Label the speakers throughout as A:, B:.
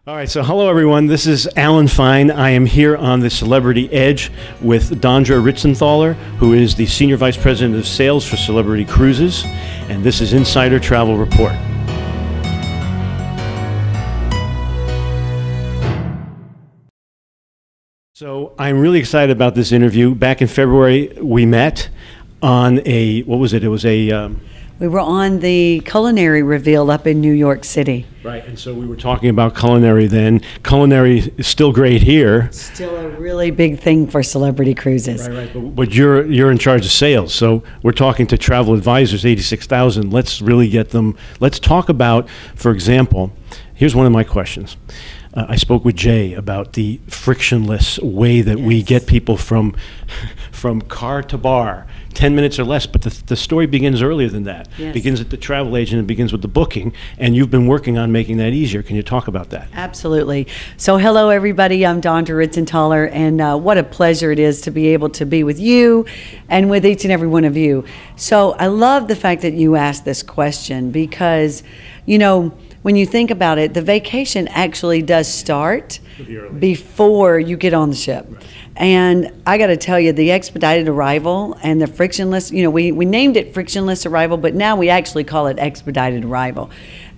A: All right, so hello everyone. This is Alan Fine. I am here on the Celebrity Edge with Dondra Ritzenthaler, who is the Senior Vice President of Sales for Celebrity Cruises, and this is Insider Travel Report. So I'm really excited about this interview. Back in February, we met on a, what was it? It was a...
B: We were on the culinary reveal up in New York City.
A: Right, and so we were talking about culinary then. Culinary is still great here.
B: Still a really big thing for Celebrity Cruises.
A: Right. But you're in charge of sales, so we're talking to travel advisors, 86,000. Let's really get them. Let's talk about, for example, here's one of my questions. I spoke with Jay about the frictionless way that we get people from car to bar, 10 minutes or less, but the story begins earlier than that. It begins at the travel agent, it begins with the booking, and you've been working on making that easier. Can you talk about that?
B: Absolutely. So hello everybody, I'm Dondra Ritzenthaler, and what a pleasure it is to be able to be with you and with each and every one of you. So I love the fact that you asked this question because, you know, when you think about it, the vacation actually does start before you get on the ship. Right. And I got to tell you, the expedited arrival and the frictionless, you know, we named it frictionless arrival, but now we actually call it expedited arrival.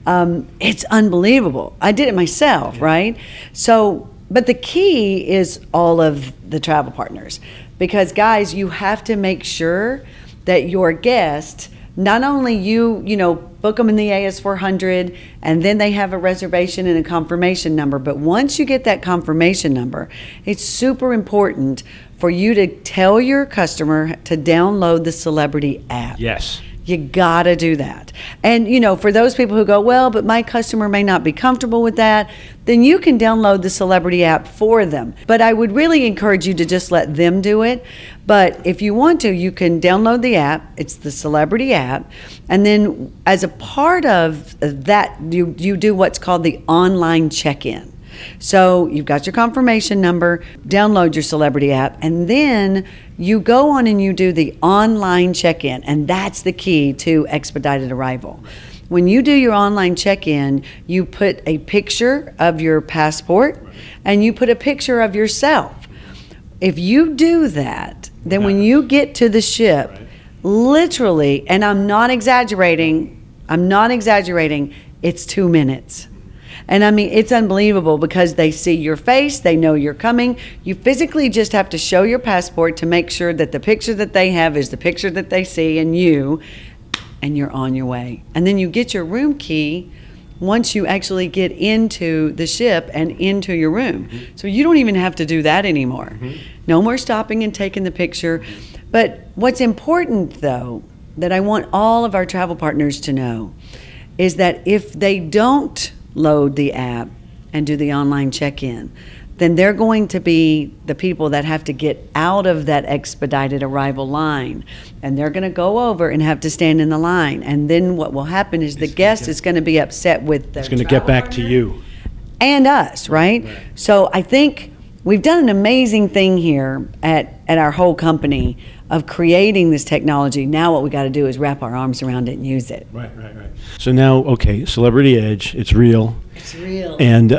B: It's unbelievable. I did it myself, right? So, but the key is all of the travel partners. Because guys, you have to make sure that your guest, not only you book them in the AS400 and then they have a reservation and a confirmation number, but once you get that confirmation number, it's super important for you to tell your customer to download the Celebrity app.
A: Yes.
B: You gotta do that. And you know, for those people who go, well, but my customer may not be comfortable with that, then you can download the Celebrity app for them. But I would really encourage you to just let them do it. But if you want to, you can download the app. It's the Celebrity app. And then as a part of that, you do what's called the online check-in. So you've got your confirmation number, download your Celebrity app, and then you go on and you do the online check-in, and that's the key to expedited arrival. When you do your online check-in, you put a picture of your passport and you put a picture of yourself. If you do that, then when you get to the ship, literally, and I'm not exaggerating, it's 2 minutes. And I mean, it's unbelievable because they see your face, they know you're coming. You physically just have to show your passport to make sure that the picture that they have is the picture that they see and you're on your way. And then you get your room key once you actually get into the ship and into your room. So you don't even have to do that anymore. No more stopping and taking the picture. But what's important though, that I want all of our travel partners to know, is that if they don't load the app and do the online check-in, then they're going to be the people that have to get out of that expedited arrival line, and they're going to go over and have to stand in the line. And then what will happen is the guest is going to be upset with their
A: It's going to get back to you
B: and us, right? So I think we've done an amazing thing here at our whole company of creating this technology. Now what we got to do is wrap our arms around it and use it.
A: Right. So now, okay, Celebrity Edge, it's real.
B: It's real.
A: And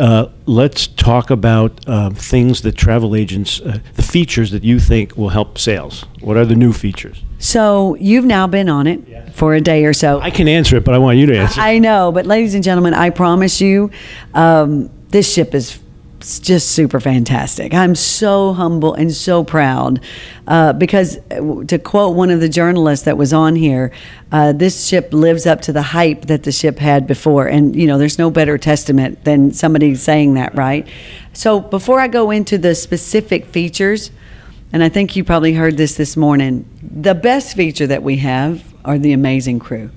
A: let's talk about things that travel agents, the features that you think will help sales. What are the new features?
B: So you've now been on it for a day or so.
A: I can answer it, but I want you to answer.
B: I know, but ladies and gentlemen, I promise you, this ship is just super fantastic. I'm so humble and so proud because, to quote one of the journalists that was on here, this ship lives up to the hype that the ship had before. And, you know, there's no better testament than somebody saying that, right? So before I go into the specific features, and I think you probably heard this morning, the best feature that we have are the amazing crew.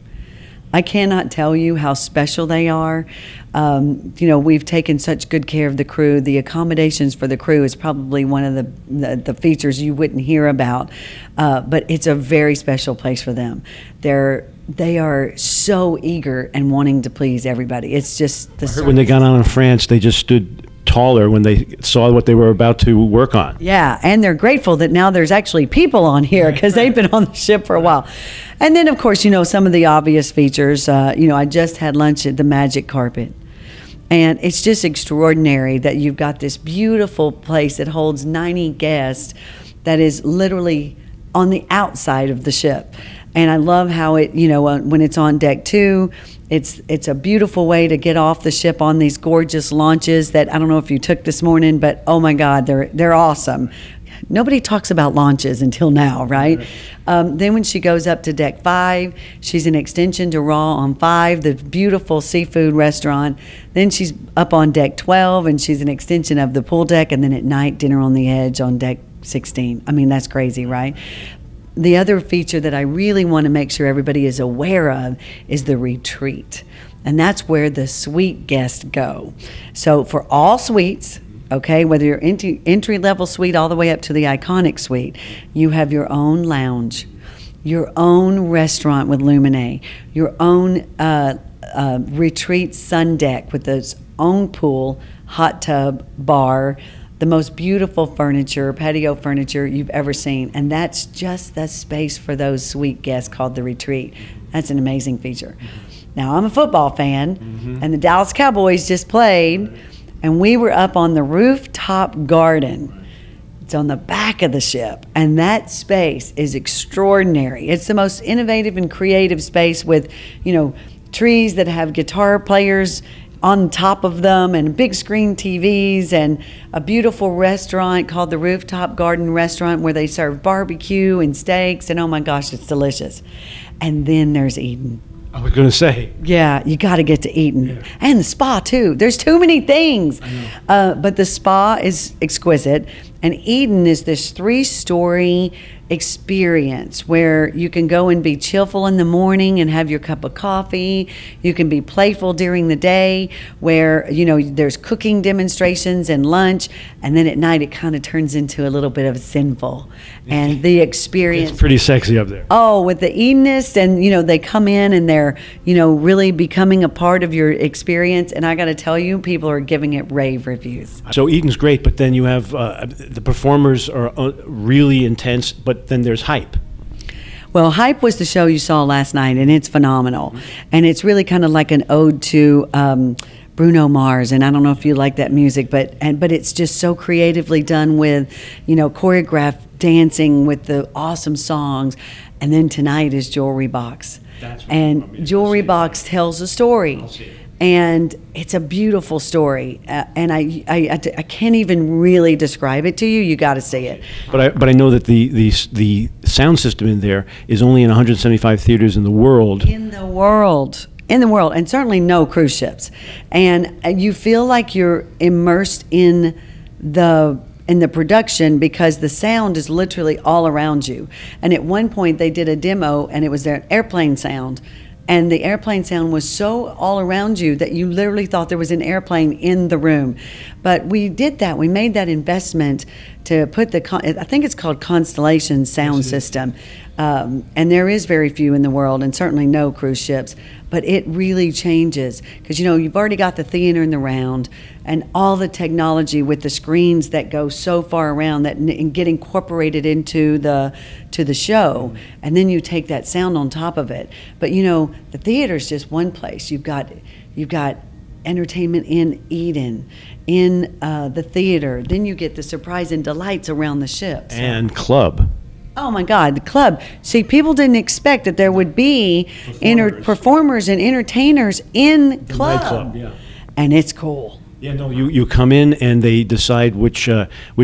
B: I cannot tell you how special they are. You know, we've taken such good care of the crew. The accommodations for the crew is probably one of the features you wouldn't hear about, but it's a very special place for them. They are so eager and wanting to please everybody. It's just the
A: I heard when they got on in France, they just stood taller when they saw what they were about to work on.
B: Yeah, and they're grateful that now there's actually people on here because they've been on the ship for a while. And then, of course, you know, some of the obvious features. You know, I just had lunch at the Magic Carpet. And it's just extraordinary that you've got this beautiful place that holds 90 guests that is literally on the outside of the ship. And I love how it, you know, when it's on deck 2, it's a beautiful way to get off the ship on these gorgeous launches that I don't know if you took this morning, but oh my God, they're awesome. Nobody talks about launches until now, right? Then when she goes up to deck 5, she's an extension to Raw on 5, the beautiful seafood restaurant. Then she's up on deck 12, and she's an extension of the pool deck. And then at night, dinner on the edge on deck 16. I mean, that's crazy, right? The other feature that I really want to make sure everybody is aware of is the retreat. And that's where the suite guests go. So for all suites, okay, whether you're entry-level suite all the way up to the iconic suite, you have your own lounge, your own restaurant with Luminae, your own retreat sun deck with its own pool, hot tub, bar, the most beautiful furniture, patio furniture you've ever seen. And that's just the space for those suite guests called the retreat. That's an amazing feature. Now, I'm a football fan, and the Dallas Cowboys just played, and we were up on the Rooftop Garden. It's on the back of the ship, and that space is extraordinary. It's the most innovative and creative space with, you know, trees that have guitar players on top of them and big screen TVs and a beautiful restaurant called the Rooftop Garden Restaurant where they serve barbecue and steaks, and oh my gosh, it's delicious. And then there's Eden.
A: I was going to say.
B: Yeah, you got to get to Eden. And the spa, too. There's too many things. But the spa is exquisite. And Eden is this 3-story experience where you can go and be chillful in the morning and have your cup of coffee. You can be playful during the day where, you know, there's cooking demonstrations and lunch. And then at night it kind of turns into a little bit of sinful. And the experience.
A: It's pretty sexy up there.
B: Oh, with the Edenists, and, you know, they come in and they're, you know, really becoming a part of your experience. And I got to tell you, people are giving it rave reviews.
A: So Eden's great, but then you have the performers are really intense, but then there's Hype.
B: Well, Hype was the show you saw last night, and it's phenomenal. And it's really kind of like an ode to Bruno Mars, and I don't know if you like that music, but it's just so creatively done with, you know, choreographed dancing with the awesome songs. And then tonight is Jewelry Box. And Jewelry Box tells a story. And it's a beautiful story, and I can't even really describe it to you. You got to see it.
A: But I know that the sound system in there is only in 175 theaters in the world. In the world,
B: and certainly no cruise ships. And you feel like you're immersed in the production because the sound is literally all around you. And at one point they did a demo, and it was their airplane sound. And the airplane sound was so all around you that you literally thought there was an airplane in the room. But we did that. We made that investment to put I think it's called Constellation sound system. And there is very few in the world, and certainly no cruise ships. But it really changes because, you know, you've already got the theater in the round and all the technology with the screens that go so far around that and get incorporated into the show. And then you take that sound on top of it. But, you know, the theater's just one place. You've got entertainment in Eden, in the theater. Then you get the surprise and delights around the ship.
A: And club.
B: Oh my God, the club. See, people didn't expect that there would be performers and entertainers in club.
A: Nightclub, yeah.
B: And it's cool.
A: Yeah, no, you come in and they decide which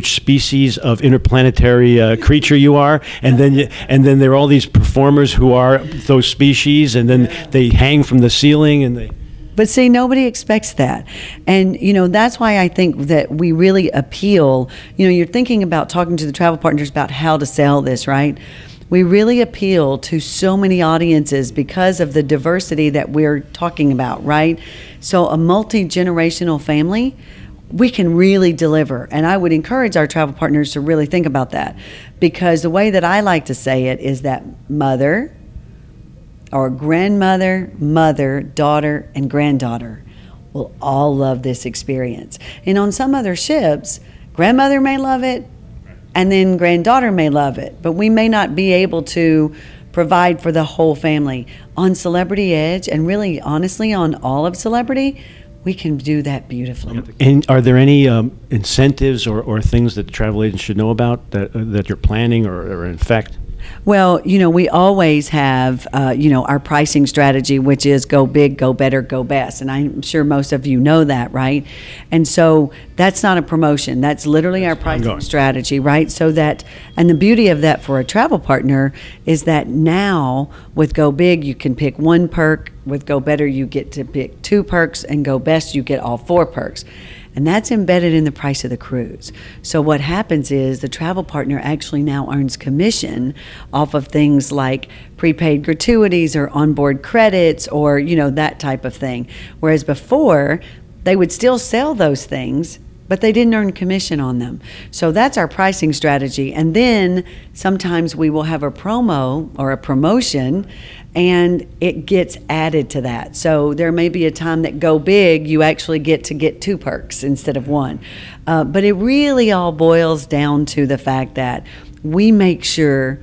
A: species of interplanetary creature you are, and then there are all these performers who are those species, and then they hang from the ceiling and they.
B: But see, nobody expects that. And, you know, that's why I think that we really appeal. You know, you're thinking about talking to the travel partners about how to sell this, right? We really appeal to so many audiences because of the diversity that we're talking about, right? So a multi-generational family, we can really deliver. And I would encourage our travel partners to really think about that, because the way that I like to say it is that mother or grandmother, mother, daughter, and granddaughter will all love this experience. And on some other ships, grandmother may love it, and then granddaughter may love it, but we may not be able to provide for the whole family. On Celebrity Edge, and really honestly on all of Celebrity, we can do that beautifully.
A: And are there any incentives or things that travel agents should know about that you're planning or in fact?
B: Well, we always have, our pricing strategy, which is go big, go better, go best. And I'm sure most of you know that, right? And so that's not a promotion. That's literally our pricing strategy, right? So that, and the beauty of that for a travel partner is that now with Go Big, you can pick one perk. With Go Better, you get to pick 2 perks, and Go Best, you get all 4 perks. And that's embedded in the price of the cruise. So what happens is the travel partner actually now earns commission off of things like prepaid gratuities or onboard credits or, that type of thing. Whereas before, they would still sell those things, but they didn't earn commission on them. So that's our pricing strategy. And then sometimes we will have a promo or a promotion and it gets added to that. So there may be a time that Go Big, you actually get to get 2 perks instead of 1. But it really all boils down to the fact that we make sure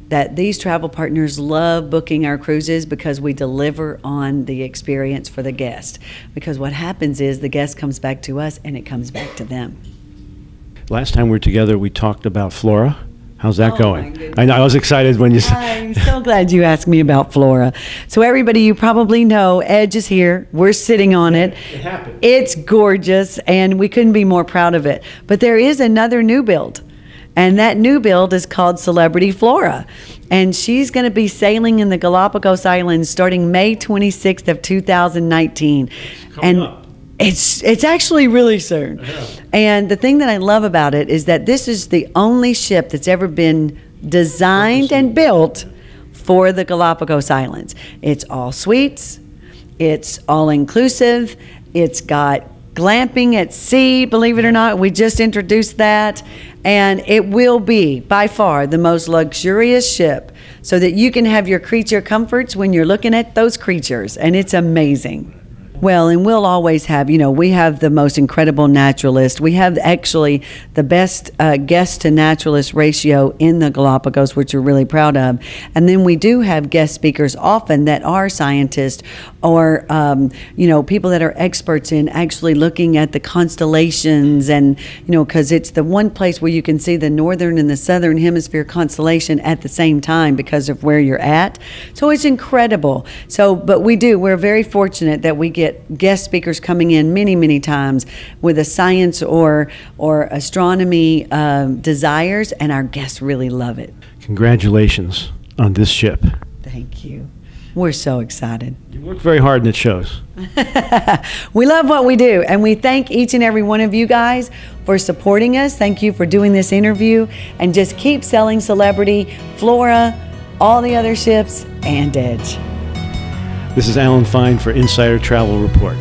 B: that these travel partners love booking our cruises because we deliver on the experience for the guest. Because what happens is the guest comes back to us and it comes back to them.
A: Last time we were together, we talked about Flora. How's that going?
B: My goodness.
A: I know, I was excited when you said.
B: I'm so glad you asked me about Flora. So everybody, you probably know, Edge is here. We're sitting on it.
A: It happened.
B: It's gorgeous, and we couldn't be more proud of it. But there is another new build, and that new build is called Celebrity Flora. And she's going to be sailing in the Galapagos Islands starting May 26th of 2019.
A: Coming up.
B: It's actually really soon.
A: Yeah.
B: And the thing that I love about it is that this is the only ship that's ever been designed and built for the Galapagos Islands. It's all suites. It's all inclusive. It's got glamping at sea, believe it or not. We just introduced that. And it will be, by far, the most luxurious ship so that you can have your creature comforts when you're looking at those creatures. And it's amazing. Well, and we'll always have, we have the most incredible naturalist. We have actually the best guest to naturalist ratio in the Galapagos, which we're really proud of. And then we do have guest speakers often that are scientists or, people that are experts in actually looking at the constellations and, because it's the one place where you can see the northern and the southern hemisphere constellation at the same time because of where you're at. So it's incredible. So, but we're very fortunate that we get guest speakers coming in many, many times with a science or astronomy desires, and our guests really love it.
A: Congratulations on this ship.
B: Thank you. We're so excited.
A: You work very hard and it shows.
B: We love what we do, and we thank each and every one of you guys for supporting us. Thank you for doing this interview, and just keep selling Celebrity, Flora, all the other ships, and Edge.
A: This is Alan Fine for Insider Travel Report.